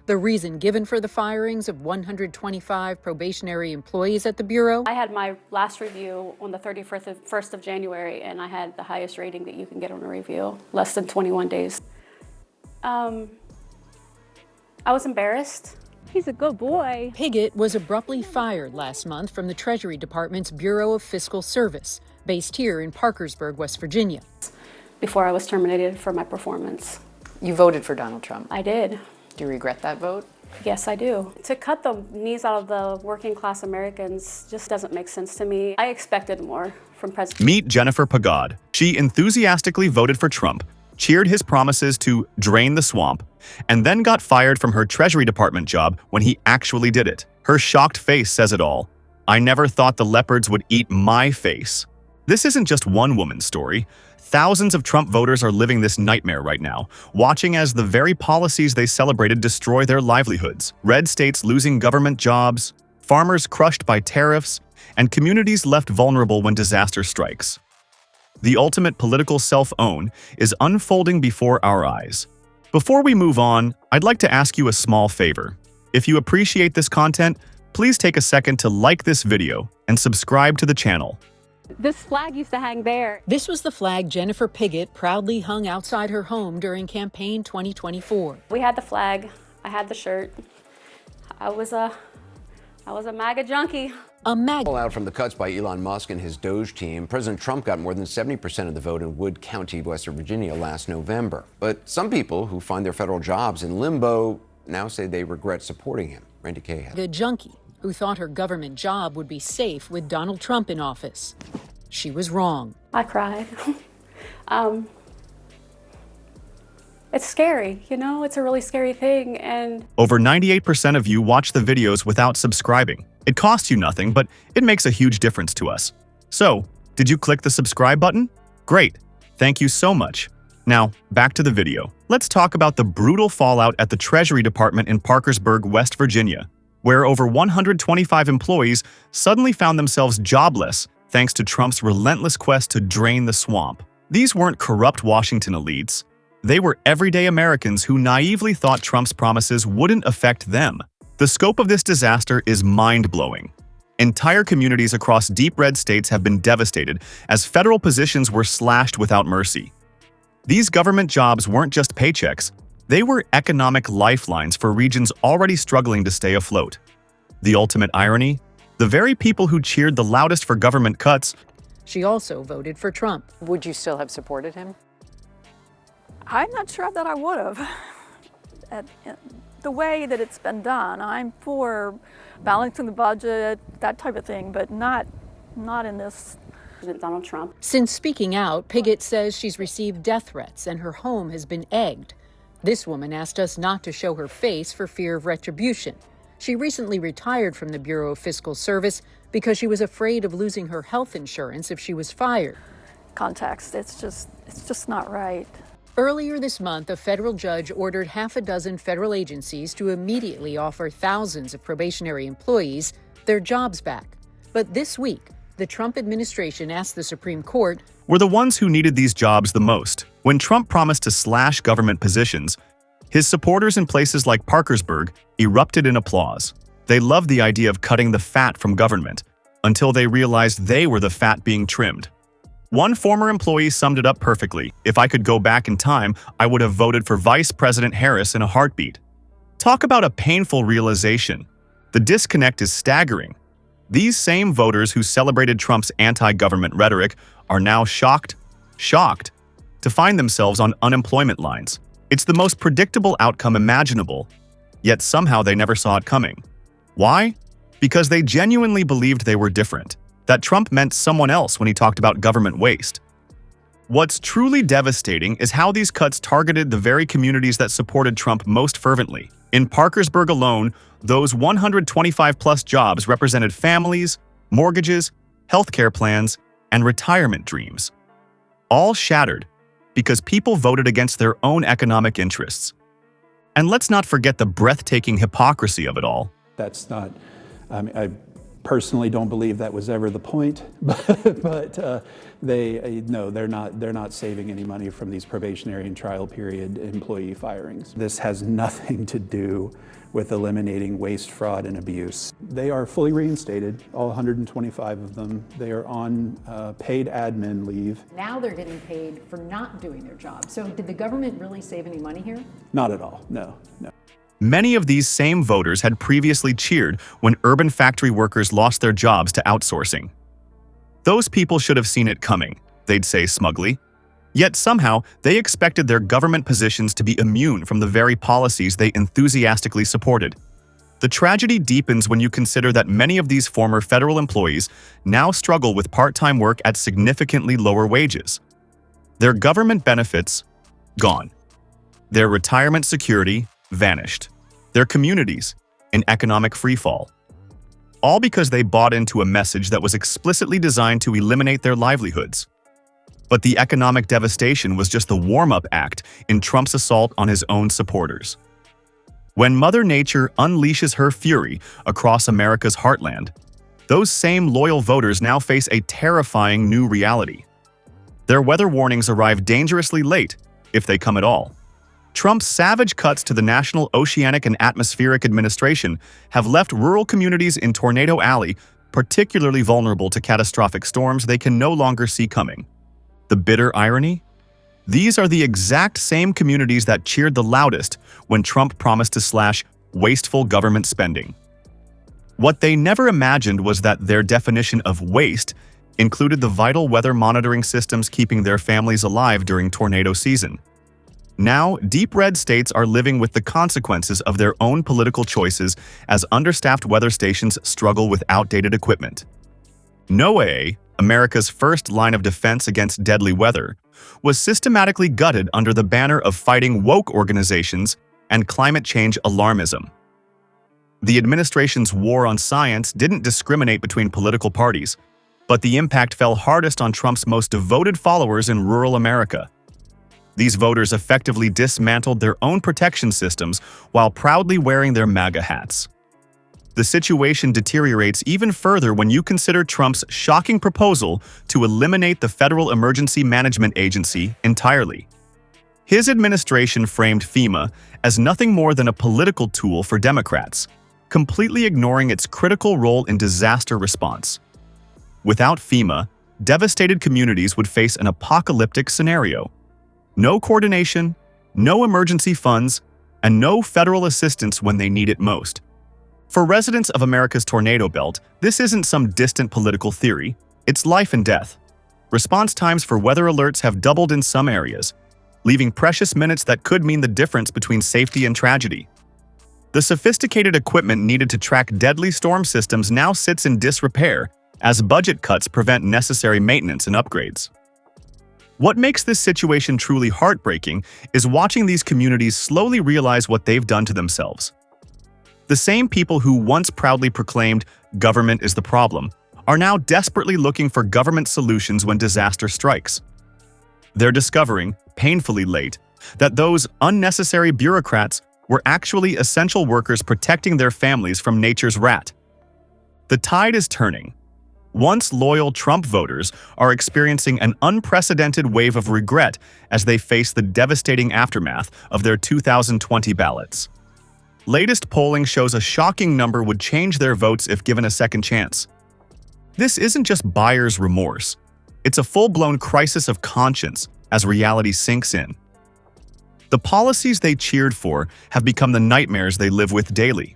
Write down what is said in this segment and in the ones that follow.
The reason given for the firings of 125 probationary employees at the Bureau? I had my last review on the 31st of January, and I had the highest rating that you can get on a review, less than 21 days. I was embarrassed. He's a good boy. Pagod was abruptly fired last month from the Treasury Department's Bureau of Fiscal Service, based here in Parkersburg, West Virginia. Before I was terminated for my performance. You voted for Donald Trump. I did. Do you regret that vote? Yes, I do. To cut the knees out of the working class Americans just doesn't make sense to me. I expected more from President. Meet Jennifer Pagod. She enthusiastically voted for Trump, cheered his promises to drain the swamp, and then got fired from her Treasury Department job when he actually did it. Her shocked face says it all. I never thought the leopards would eat my face. This isn't just one woman's story. Thousands of Trump voters are living this nightmare right now, watching as the very policies they celebrated destroy their livelihoods. Red states losing government jobs, farmers crushed by tariffs, and communities left vulnerable when disaster strikes. The ultimate political self-own is unfolding before our eyes. Before we move on, I'd like to ask you a small favor. If you appreciate this content, please take a second to like this video and subscribe to the channel. This flag used to hang there. This was the flag Jennifer Pagod proudly hung outside her home during campaign 2024. We had the flag. I had the shirt. I was a MAGA junkie. A MAGA. Out from the cuts by Elon Musk and his Doge team, President Trump got more than 70% of the vote in Wood County, West Virginia last November. But some people who find their federal jobs in limbo now say they regret supporting him. Randy Kaye. The junkie who thought her government job would be safe with Donald Trump in office. She was wrong. I cried. It's scary, you know, it's a really scary thing. And over 98% of you watch the videos without subscribing. It costs you nothing, but it makes a huge difference to us. So, did you click the subscribe button? Great. Thank you so much. Now, back to the video. Let's talk about the brutal fallout at the Treasury Department in Parkersburg, West Virginia, where over 125 employees suddenly found themselves jobless thanks to Trump's relentless quest to drain the swamp. These weren't corrupt Washington elites. They were everyday Americans who naively thought Trump's promises wouldn't affect them. The scope of this disaster is mind-blowing. Entire communities across deep red states have been devastated as federal positions were slashed without mercy. These government jobs weren't just paychecks. They were economic lifelines for regions already struggling to stay afloat. The ultimate irony? The very people who cheered the loudest for government cuts. She also voted for Trump. Would you still have supported him? I'm not sure that I would have. The way that it's been done, I'm for balancing the budget, that type of thing, but not in this. Donald Trump. Since speaking out, Pagod says she's received death threats and her home has been egged. This woman asked us not to show her face for fear of retribution. She recently retired from the Bureau of Fiscal Service because she was afraid of losing her health insurance if she was fired. Context, it's just not right. Earlier this month, a federal judge ordered half a dozen federal agencies to immediately offer thousands of probationary employees their jobs back. But this week, the Trump administration asked the Supreme Court, were the ones who needed these jobs the most. When Trump promised to slash government positions, his supporters in places like Parkersburg erupted in applause. They loved the idea of cutting the fat from government, until they realized they were the fat being trimmed. One former employee summed it up perfectly. If I could go back in time, I would have voted for Vice President Harris in a heartbeat. Talk about a painful realization. The disconnect is staggering. These same voters who celebrated Trump's anti-government rhetoric are now shocked to find themselves on unemployment lines. It's the most predictable outcome imaginable, yet somehow they never saw it coming. Why? Because they genuinely believed they were different, that Trump meant someone else when he talked about government waste. What's truly devastating is how these cuts targeted the very communities that supported Trump most fervently. In Parkersburg alone, those 125-plus jobs represented families, mortgages, healthcare plans, and retirement dreams. All shattered because people voted against their own economic interests. And let's not forget the breathtaking hypocrisy of it all. That's not, personally don't believe that was ever the point, but they're not saving any money from these probationary and trial period employee firings. This has nothing to do with eliminating waste, fraud, and abuse. They are fully reinstated, all 125 of them. They are on paid admin leave. Now they're getting paid for not doing their job. So did the government really save any money here? Not at all, no. Many of these same voters had previously cheered when urban factory workers lost their jobs to outsourcing. Those people should have seen it coming, they'd say smugly. Yet somehow, they expected their government positions to be immune from the very policies they enthusiastically supported. The tragedy deepens when you consider that many of these former federal employees now struggle with part-time work at significantly lower wages. Their government benefits, gone. Their retirement security, vanished. Their communities, in economic freefall. All because they bought into a message that was explicitly designed to eliminate their livelihoods. But the economic devastation was just the warm-up act in Trump's assault on his own supporters. When Mother Nature unleashes her fury across America's heartland, those same loyal voters now face a terrifying new reality. Their weather warnings arrive dangerously late, if they come at all. Trump's savage cuts to the National Oceanic and Atmospheric Administration have left rural communities in Tornado Alley particularly vulnerable to catastrophic storms they can no longer see coming. The bitter irony? These are the exact same communities that cheered the loudest when Trump promised to slash wasteful government spending. What they never imagined was that their definition of waste included the vital weather monitoring systems keeping their families alive during tornado season. Now, deep red states are living with the consequences of their own political choices as understaffed weather stations struggle with outdated equipment. NOAA, America's first line of defense against deadly weather, was systematically gutted under the banner of fighting woke organizations and climate change alarmism. The administration's war on science didn't discriminate between political parties, but the impact fell hardest on Trump's most devoted followers in rural America. These voters effectively dismantled their own protection systems while proudly wearing their MAGA hats. The situation deteriorates even further when you consider Trump's shocking proposal to eliminate the Federal Emergency Management Agency entirely. His administration framed FEMA as nothing more than a political tool for Democrats, completely ignoring its critical role in disaster response. Without FEMA, devastated communities would face an apocalyptic scenario. No coordination, no emergency funds, and no federal assistance when they need it most. For residents of America's tornado belt, this isn't some distant political theory, it's life and death. Response times for weather alerts have doubled in some areas, leaving precious minutes that could mean the difference between safety and tragedy. The sophisticated equipment needed to track deadly storm systems now sits in disrepair as budget cuts prevent necessary maintenance and upgrades. What makes this situation truly heartbreaking is watching these communities slowly realize what they've done to themselves. The same people who once proudly proclaimed, "Government is the problem," are now desperately looking for government solutions when disaster strikes. They're discovering, painfully late, that those unnecessary bureaucrats were actually essential workers protecting their families from nature's wrath. The tide is turning. Once loyal Trump voters are experiencing an unprecedented wave of regret as they face the devastating aftermath of their 2020 ballots. Latest polling shows a shocking number would change their votes if given a second chance. This isn't just buyer's remorse. It's a full-blown crisis of conscience as reality sinks in. The policies they cheered for have become the nightmares they live with daily.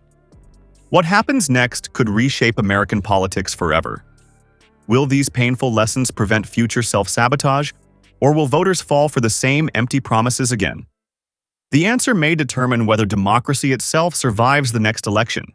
What happens next could reshape American politics forever. Will these painful lessons prevent future self-sabotage, or will voters fall for the same empty promises again? The answer may determine whether democracy itself survives the next election.